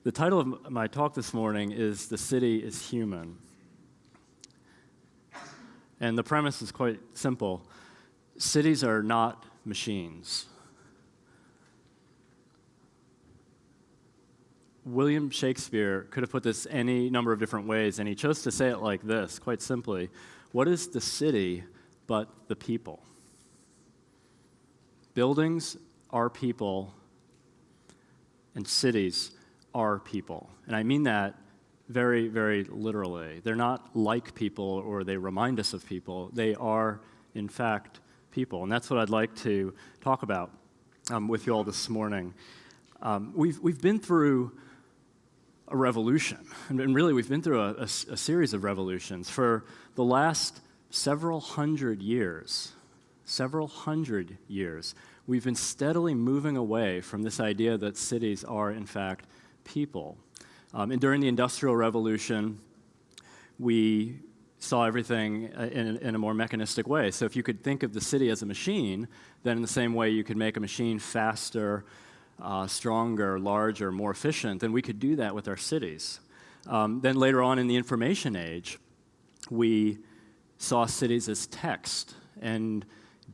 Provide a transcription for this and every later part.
The title of my talk this morning is "The City is Human." And the premise is quite simple. Cities are not machines. William Shakespeare could have put this any number of different ways, and he chose to say it like this, quite simply. What is the city but the people? Buildings are people, and cities are people. And I mean that very, very literally. They're not like people or they remind us of people. They are, in fact, people. And that's what I'd like to talk about with you all this morning. We've been through a revolution, and really we've been through a series of revolutions. For the last several hundred years, we've been steadily moving away from this idea that cities are, in fact, people. And during the Industrial Revolution, we saw everything in a more mechanistic way. So if you could think of the city as a machine, then in the same way you could make a machine faster, stronger, larger, more efficient, then we could do that with our cities. Then later on in the information age, we saw cities as text and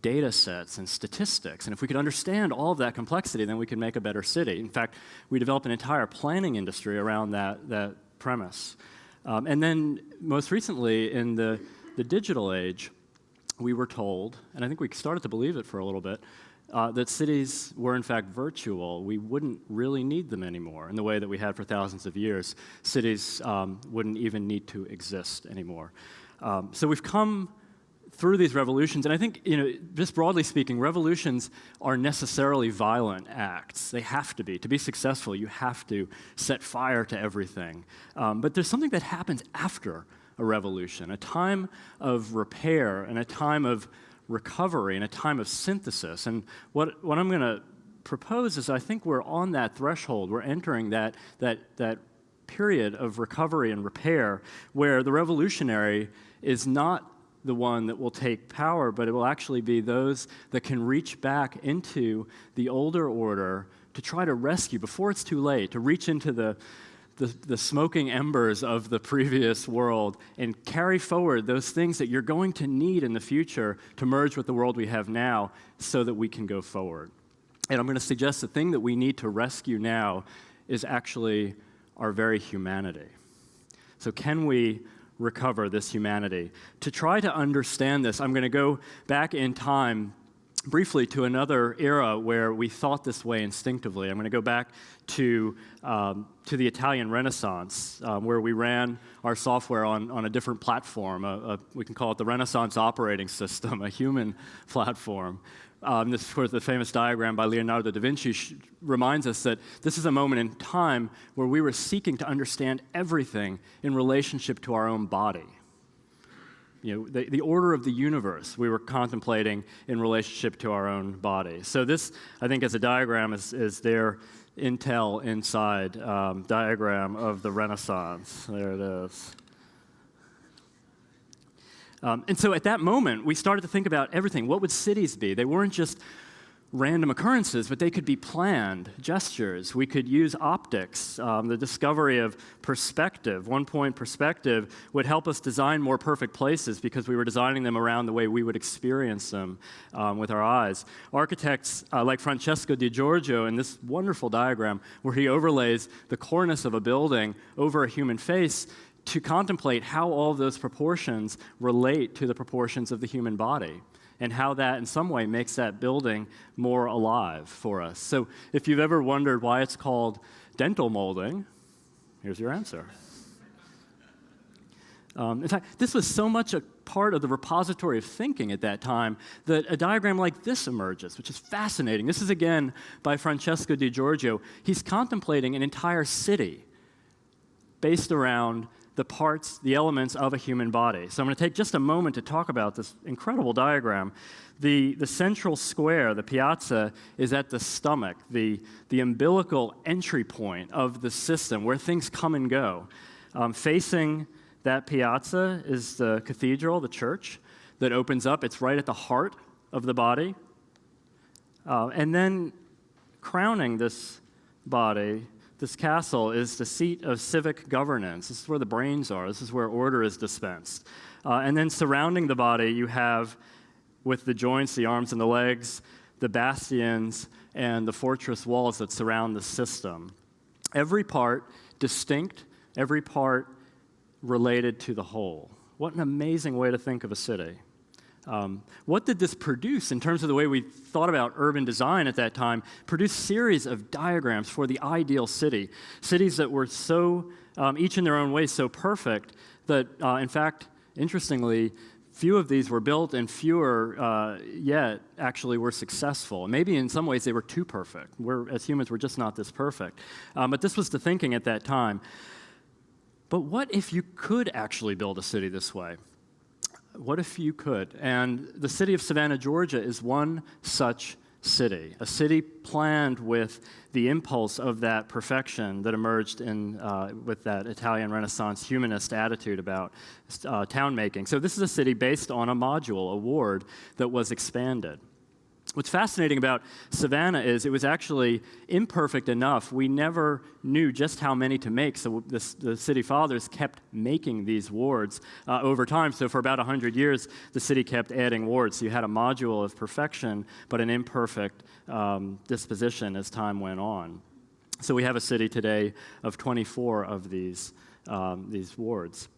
data sets and statistics. And if we could understand all of that complexity, then we could make a better city. In fact, we developed an entire planning industry around that premise. And then most recently, in the digital age, we were told, and I think we started to believe it for a little bit, that cities were in fact virtual. We wouldn't really need them anymore in the way that we had for thousands of years. Cities wouldn't even need to exist anymore. So we've come through these revolutions, and I think, just broadly speaking, revolutions are necessarily violent acts. They have to be. To be successful, you have to set fire to everything. But there's something that happens after a revolution, a time of repair and a time of recovery and a time of synthesis. And what I'm going to propose is I think we're on that threshold. We're entering that period of recovery and repair where the revolutionary is not the one that will take power, but it will actually be those that can reach back into the older order to try to rescue, before it's too late, to reach into the smoking embers of the previous world and carry forward those things that you're going to need in the future to merge with the world we have now so that we can go forward. And I'm going to suggest the thing that we need to rescue now is actually our very humanity. So can we recover this humanity? To try to understand this, I'm going to go back in time briefly to another era where we thought this way instinctively. I'm going to go back to the Italian Renaissance, where we ran our software on a different platform. We can call it the Renaissance operating system, a human platform. This, of course, the famous diagram by Leonardo da Vinci reminds us that this is a moment in time where we were seeking to understand everything in relationship to our own body. The order of the universe we were contemplating in relationship to our own body. So this, I think, as a diagram is their Intel Inside diagram of the Renaissance. There it is. And so at that moment, we started to think about everything. What would cities be? They weren't just random occurrences, but they could be planned gestures. We could use optics, the discovery of perspective. One-point perspective would help us design more perfect places because we were designing them around the way we would experience them with our eyes. Architects like Francesco Di Giorgio in this wonderful diagram where he overlays the cornice of a building over a human face to contemplate how all of those proportions relate to the proportions of the human body and how that in some way makes that building more alive for us. So if you've ever wondered why it's called dental molding, here's your answer. In fact, this was so much a part of the repository of thinking at that time that a diagram like this emerges, which is fascinating. This is, again, by Francesco Di Giorgio. He's contemplating an entire city based around the parts, the elements of a human body. So I'm going to take just a moment to talk about this incredible diagram. The central square, the piazza, is at the stomach, the umbilical entry point of the system where things come and go. Facing that piazza is the cathedral, the church, that opens up. It's right at the heart of the body. And then crowning this body, this castle is the seat of civic governance. This is where the brains are. This is where order is dispensed. And then surrounding the body, you have, with the joints, the arms and the legs, the bastions, and the fortress walls that surround the system. Every part distinct, every part related to the whole. What an amazing way to think of a city. What did this produce in terms of the way we thought about urban design at that time? Produced series of diagrams for the ideal city. Cities that were so, each in their own way, so perfect that, in fact, interestingly, few of these were built and fewer yet actually were successful. Maybe in some ways they were too perfect. As humans, we're just not this perfect. But this was the thinking at that time. But what if you could actually build a city this way? What if you could? And the city of Savannah, Georgia is one such city, a city planned with the impulse of that perfection that emerged with that Italian Renaissance humanist attitude about town making. So this is a city based on a module, a ward, that was expanded. What's fascinating about Savannah is it was actually imperfect enough. We never knew just how many to make, so the city fathers kept making these wards over time. So for about 100 years, the city kept adding wards. So you had a module of perfection, but an imperfect disposition as time went on. So we have a city today of 24 of these wards.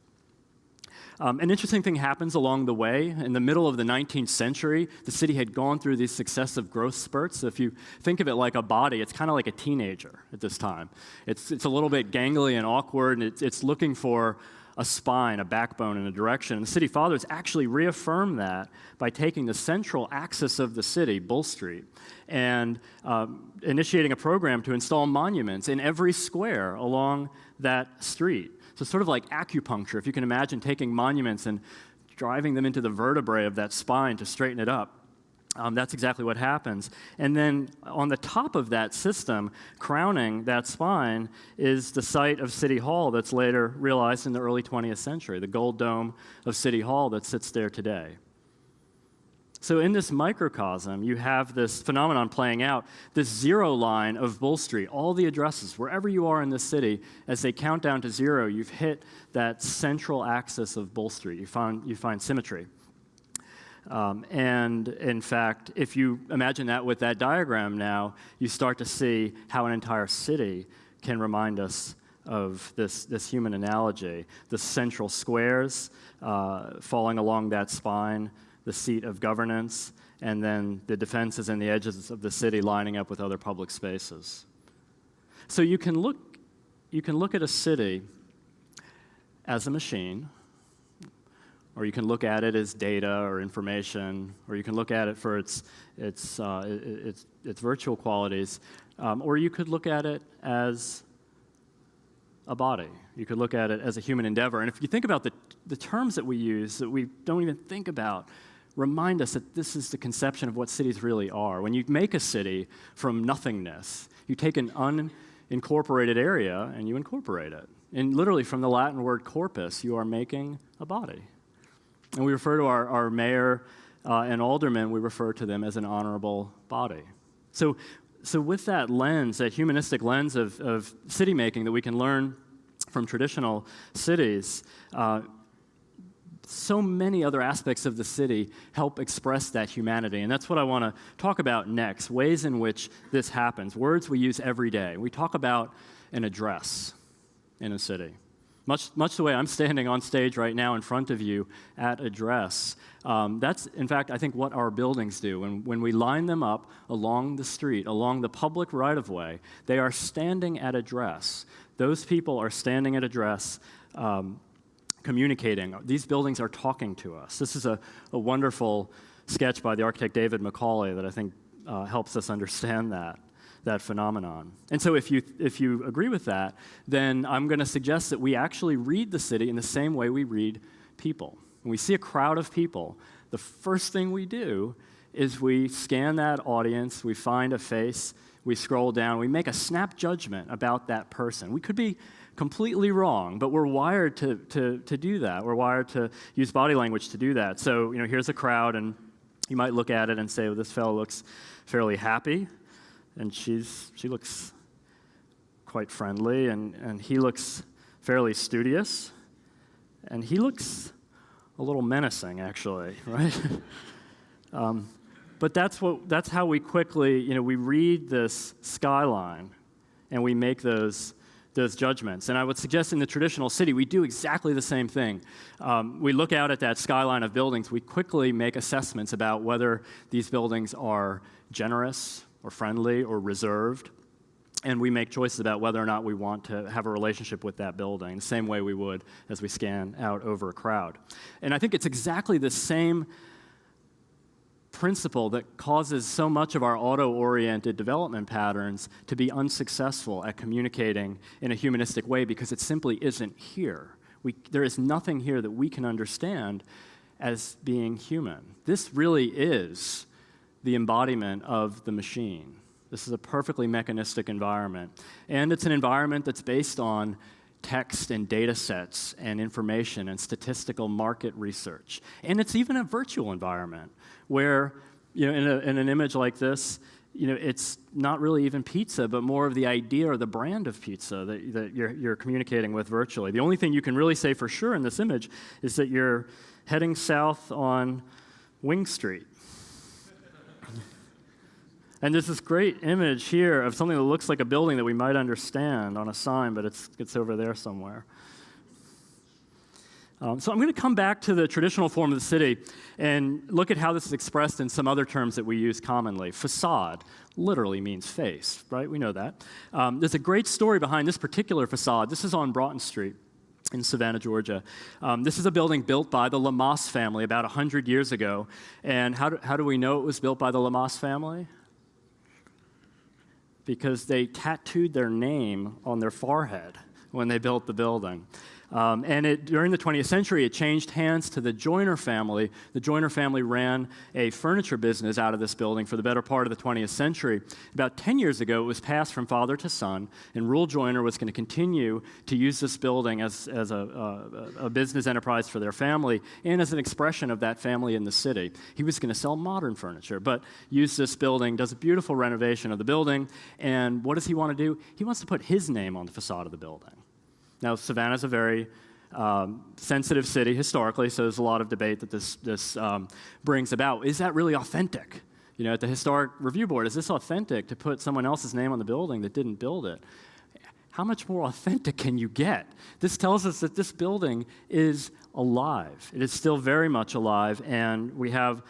An interesting thing happens along the way. In the middle of the 19th century, the city had gone through these successive growth spurts. So if you think of it like a body, it's kind of like a teenager at this time. It's a little bit gangly and awkward, and it's looking for a spine, a backbone, and a direction. And the city fathers actually reaffirmed that by taking the central axis of the city, Bull Street, and initiating a program to install monuments in every square along that street. So sort of like acupuncture, if you can imagine taking monuments and driving them into the vertebrae of that spine to straighten it up. That's exactly what happens. And then on the top of that system, crowning that spine, is the site of City Hall that's later realized in the early 20th century, the gold dome of City Hall that sits there today. So in this microcosm, you have this phenomenon playing out, this zero line of Bull Street, all the addresses, wherever you are in the city, as they count down to zero, you've hit that central axis of Bull Street. You find symmetry. And in fact, if you imagine that with that diagram now, you start to see how an entire city can remind us of this human analogy. The central squares falling along that spine, the seat of governance, and then the defenses and the edges of the city lining up with other public spaces. So you can look at a city as a machine, or you can look at it as data or information, or you can look at it for its virtual qualities, or you could look at it as a body. You could look at it as a human endeavor. And if you think about the terms that we use that we don't even think about, remind us that this is the conception of what cities really are. When you make a city from nothingness, you take an unincorporated area and you incorporate it. And literally from the Latin word corpus, you are making a body. And we refer to our mayor and aldermen, we refer to them as an honorable body. So with that lens, that humanistic lens of city making that we can learn from traditional cities, so many other aspects of the city help express that humanity. And that's what I want to talk about next, ways in which this happens, words we use every day. We talk about an address in a city. Much the way I'm standing on stage right now in front of you at address. That's, in fact, I think what our buildings do. When we line them up along the street, along the public right-of-way, they are standing at address. Those people are standing at address, communicating. These buildings are talking to us. This is a wonderful sketch by the architect David Macaulay that I think helps us understand that phenomenon. And so if you agree with that, then I'm going to suggest that we actually read the city in the same way we read people. When we see a crowd of people, the first thing we do is we scan that audience, we find a face, we scroll down, we make a snap judgment about that person. We could be completely wrong, but we're wired to do that. We're wired to use body language to do that. So, here's a crowd, and you might look at it and say, well, this fellow looks fairly happy, and she looks quite friendly, and he looks fairly studious, and he looks a little menacing, actually, right? But that's how we quickly, we read this skyline, and we make those judgments. And I would suggest in the traditional city, we do exactly the same thing. We look out at that skyline of buildings, we quickly make assessments about whether these buildings are generous or friendly or reserved, and we make choices about whether or not we want to have a relationship with that building, the same way we would as we scan out over a crowd. And I think it's exactly the same principle that causes so much of our auto-oriented development patterns to be unsuccessful at communicating in a humanistic way, because it simply isn't here. There is nothing here that we can understand as being human. This really is the embodiment of the machine. This is a perfectly mechanistic environment. And it's an environment that's based on text and data sets and information and statistical market research. And it's even a virtual environment where, in an image like this, it's not really even pizza, but more of the idea or the brand of pizza that you're communicating with virtually. The only thing you can really say for sure in this image is that you're heading south on Wing Street. And there's this great image here of something that looks like a building that we might understand on a sign, but it's over there somewhere. So I'm going to come back to the traditional form of the city and look at how this is expressed in some other terms that we use commonly. Facade literally means face, right? We know that. There's a great story behind this particular facade. This is on Broughton Street in Savannah, Georgia. This is a building built by the Lamas family about 100 years ago. And how do we know it was built by the Lamas family? Because they tattooed their name on their forehead when they built the building. And during the 20th century, it changed hands to the Joyner family. The Joyner family ran a furniture business out of this building for the better part of the 20th century. About 10 years ago, it was passed from father to son, and Reuel Joyner was going to continue to use this building as a business enterprise for their family and as an expression of that family in the city. He was going to sell modern furniture, but use this building, does a beautiful renovation of the building, and what does he want to do? He wants to put his name on the facade of the building. Now, Savannah's a very sensitive city historically, so there's a lot of debate that this brings about. Is that really authentic? At the Historic Review Board, is this authentic to put someone else's name on the building that didn't build it? How much more authentic can you get? This tells us that this building is alive. It is still very much alive, and we have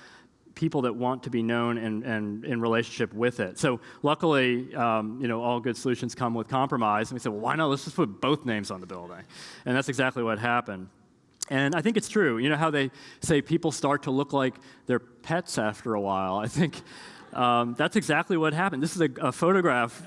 people that want to be known and in relationship with it. So luckily, all good solutions come with compromise. And we said, well, why not? Let's just put both names on the building. And that's exactly what happened. And I think it's true. You know how they say people start to look like their pets after a while? I think that's exactly what happened. This is a photograph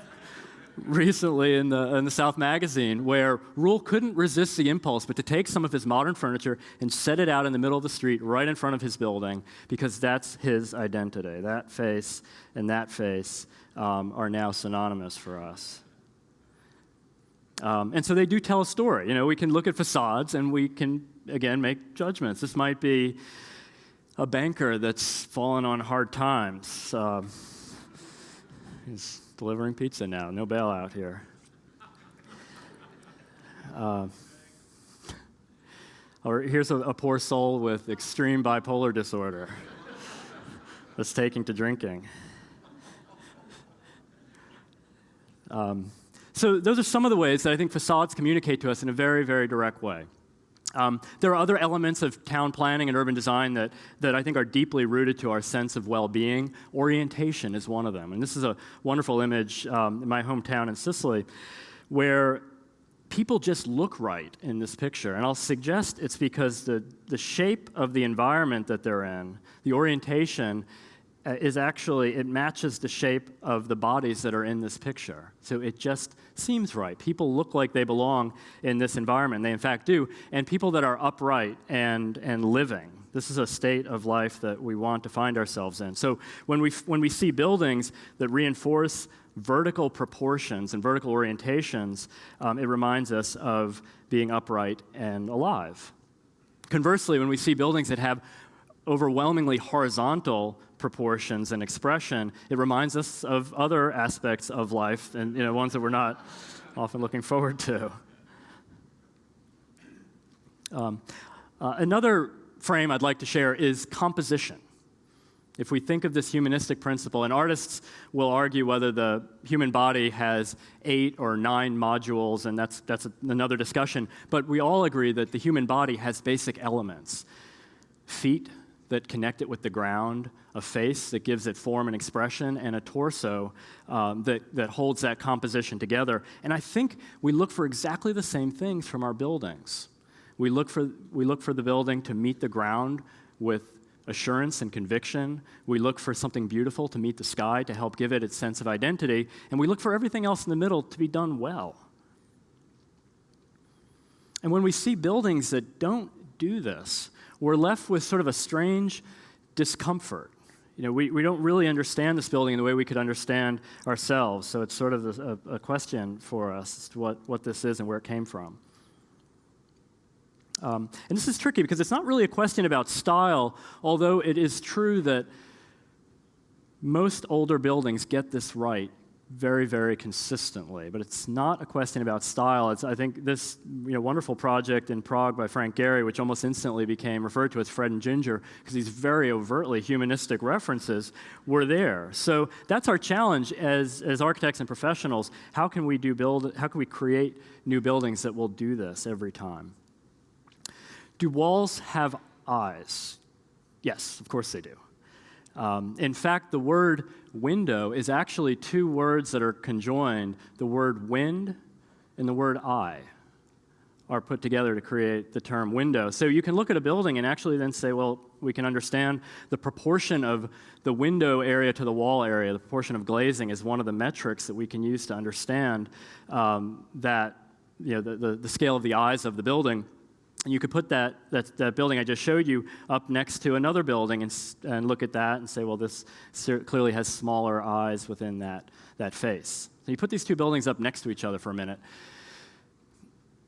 recently in the South Magazine where Reuel couldn't resist the impulse but to take some of his modern furniture and set it out in the middle of the street right in front of his building, because that's his identity. That face and that face are now synonymous for us. And so they do tell a story. We can look at facades and we can, again, make judgments. This might be a banker that's fallen on hard times. He's delivering pizza now, no bailout here. Or here's a poor soul with extreme bipolar disorder that's taking to drinking. So those are some of the ways that I think facades communicate to us in a very, very direct way. There are other elements of town planning and urban design that I think are deeply rooted to our sense of well-being. Orientation is one of them. And this is a wonderful image in my hometown in Sicily where people just look right in this picture. And I'll suggest it's because the shape of the environment that they're in, the orientation, it matches the shape of the bodies that are in this picture. So it just seems right. People look like they belong in this environment. They in fact do. And people that are upright and living. This is a state of life that we want to find ourselves in. So when we see buildings that reinforce vertical proportions and vertical orientations, it reminds us of being upright and alive. Conversely, when we see buildings that have overwhelmingly horizontal proportions and expression, it reminds us of other aspects of life and ones that we're not often looking forward to. Another frame I'd like to share is composition. If we think of this humanistic principle, and artists will argue whether the human body has 8 or 9 modules, and that's another discussion, but we all agree that the human body has basic elements. Feet that connect it with the ground, a face that gives it form and expression, and a torso that holds that composition together. And I think we look for exactly the same things from our buildings. We look for the building to meet the ground with assurance and conviction. We look for something beautiful to meet the sky, to help give it its sense of identity. And we look for everything else in the middle to be done well. And when we see buildings that don't do this, we're left with sort of a strange discomfort. You know, we don't really understand this building in the way we could understand ourselves. So it's sort of a question for us as to what this is and where it came from. And this is tricky because it's not really a question about style, although it is true that most older buildings get this right very, very consistently. But it's not a question about style. I think this wonderful project in Prague by Frank Gehry, which almost instantly became referred to as Fred and Ginger, because these very overtly humanistic references were there. So that's our challenge as architects and professionals. How can we create new buildings that will do this every time? Do walls have eyes? Yes, of course they do. In fact, the word window is actually 2 words that are conjoined. The word wind and the word eye are put together to create the term window. So you can look at a building and actually then say, well, we can understand the proportion of the window area to the wall area, the proportion of glazing is one of the metrics that we can use to understand the scale of the eyes of the building. And you could put that building I just showed you up next to another building and look at that and say, well, this clearly has smaller eyes within that face. So you put these 2 buildings up next to each other for a minute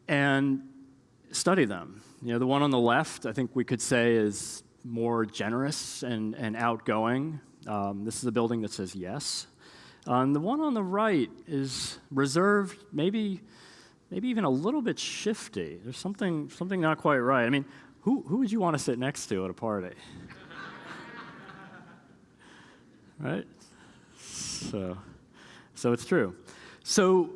and study them. You know, the one on the left, I think we could say, is more generous and outgoing. This is a building that says yes. And the one on the right is reserved, maybe even a little bit shifty. There's something not quite right. I mean, who would you want to sit next to at a party? Right? So it's true. So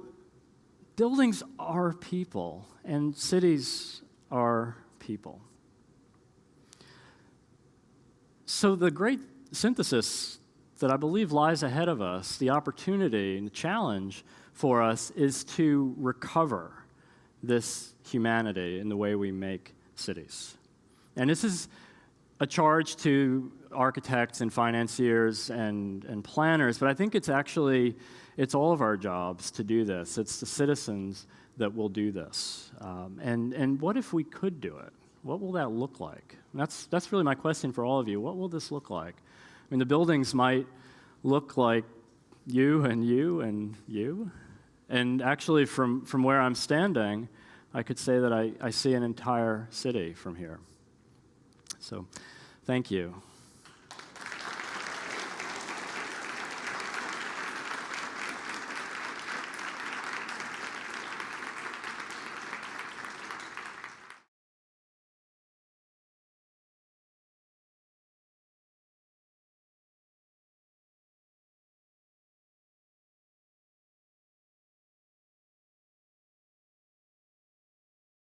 buildings are people, and cities are people. So the great synthesis that I believe lies ahead of us, the opportunity and the challenge for us, is to recover this humanity in the way we make cities. And this is a charge to architects and financiers and planners, but I think it's all of our jobs to do this. It's the citizens that will do this. And what if we could do it? What will that look like? And that's really my question for all of you. What will this look like? I mean, the buildings might look like you and you and you. And actually, from where I'm standing, I could say that I see an entire city from here. So, thank you.